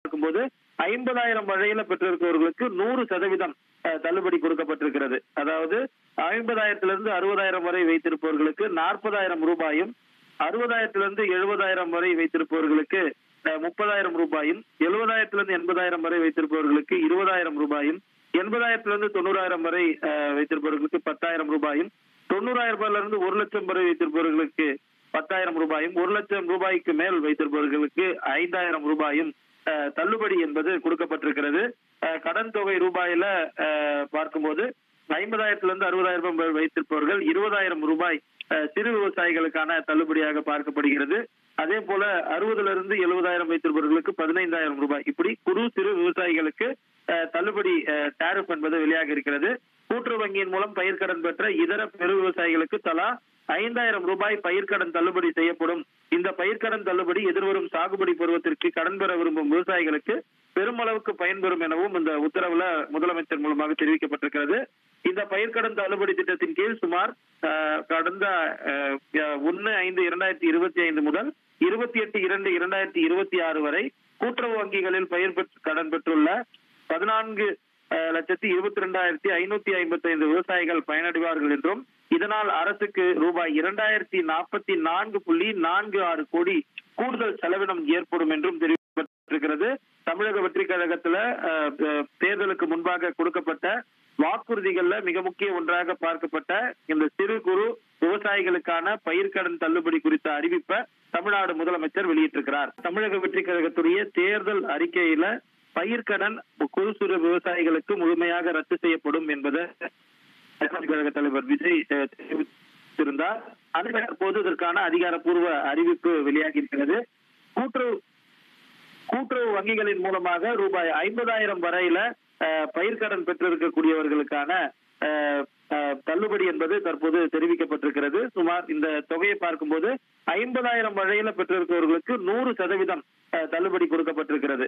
பார்க்கும்போது 50,000 வரையில பெற்றிருப்பவர்களுக்கு 100% தள்ளுபடி கொடுக்கப்பட்டிருக்கிறது. அதாவது 50,000 60,000 வரை வைத்திருப்பவர்களுக்கு 40,000 ரூபாயும், 60,000 70,000 வரை வைத்திருப்பவர்களுக்கு 30,000 ரூபாயும், 70,000 80,000 வரை வைத்திருப்பவர்களுக்கு 20,000 ரூபாயும், 80,000 90,000 வரை வைத்திருப்பவர்களுக்கு 10,000 ரூபாயும், 90,000 1 லட்சம் வரை வைத்திருப்பவர்களுக்கு 10,000 ரூபாயும், 1 லட்சம் ரூபாய்க்கு மேல் வைத்திருப்பவர்களுக்கு 5,000 ரூபாயும் தள்ளுபடி என்பது கொடுக்கப்பட்டிருக்கிறது. கடன் தொகை ரூபாயில பார்க்கும்போது 50,000 60,000 வைத்திருப்பவர்கள் 20,000 ரூபாய் சிறு விவசாயிகளுக்கான தள்ளுபடியாக பார்க்கப்படுகிறது. அதே போல 60,000 70,000 வைத்திருப்பவர்களுக்கு 15,000 ரூபாய், இப்படி குறு சிறு விவசாயிகளுக்கு தள்ளுபடி டாரிஃப் என்பது வெளியாக இருக்கிறது. கூட்டுறவு வங்கியின் மூலம் பயிர்க்கடன் பெற்ற இதர பெரு விவசாயிகளுக்கு தலா 5,000 ரூபாய் பயிர்க்கடன் தள்ளுபடி செய்யப்படும். இந்த பயிர்க்கடன் தள்ளுபடி எதிர்வரும் சாகுபடி பருவத்திற்கு கடன் பெற விரும்பும் விவசாயிகளுக்கு பெருமளவுக்கு பயன்பெறும் எனவும் இந்த உத்தரவுல முதலமைச்சர் மூலமாக தெரிவிக்கப்பட்டிருக்கிறது. இந்த பயிர்க்கடன் தள்ளுபடி திட்டத்தின் கீழ் சுமார் கடந்த 1/5/2025 முதல் 28/2/2026 வரை கூட்டுறவு வங்கிகளில் பயிர் கடன் பெற்றுள்ள 14,22,555 விவசாயிகள் பயனடைவார்கள் என்றும், இதனால் அரசுக்கு ரூபாய் 2,044.46 கோடி கூடுதல் செலவினம் ஏற்படும் என்றும் தெரிவிக்கப்பட்டிருக்கிறது. தமிழக வெற்றி கழகத்துல தேர்தலுக்கு முன்பாக கொடுக்கப்பட்ட வாக்குறுதிகள்ல மிக முக்கிய ஒன்றாக பார்க்கப்பட்ட இந்த சிறு குறு விவசாயிகளுக்கான பயிர்க்கடன் தள்ளுபடி குறித்த அறிவிப்பை தமிழ்நாடு முதலமைச்சர் வெளியிட்டிருக்கிறார். தமிழக வெற்றி கழகத்துடைய தேர்தல் அறிக்கையில பயிர்க்கடன் குறு சிறு விவசாயிகளுக்கு முழுமையாக ரத்து செய்யப்படும் என்பதை கழக தலைவர் விஜய் தெரிவித்திருந்தார். அதற்கு தற்போது இதற்கான அதிகாரப்பூர்வ அறிவிப்பு வெளியாகி இருக்கிறது. கூட்டுறவு வங்கிகளின் மூலமாக ரூபாய் 50,000 வரையில பயிர்க்கடன் பெற்றிருக்கக்கூடியவர்களுக்கான தள்ளுபடி என்பது தற்போது தெரிவிக்கப்பட்டிருக்கிறது. சுமார் இந்த தொகையை பார்க்கும்போது 50,000 வரையில பெற்றிருப்பவர்களுக்கு 100% தள்ளுபடி கொடுக்கப்பட்டிருக்கிறது.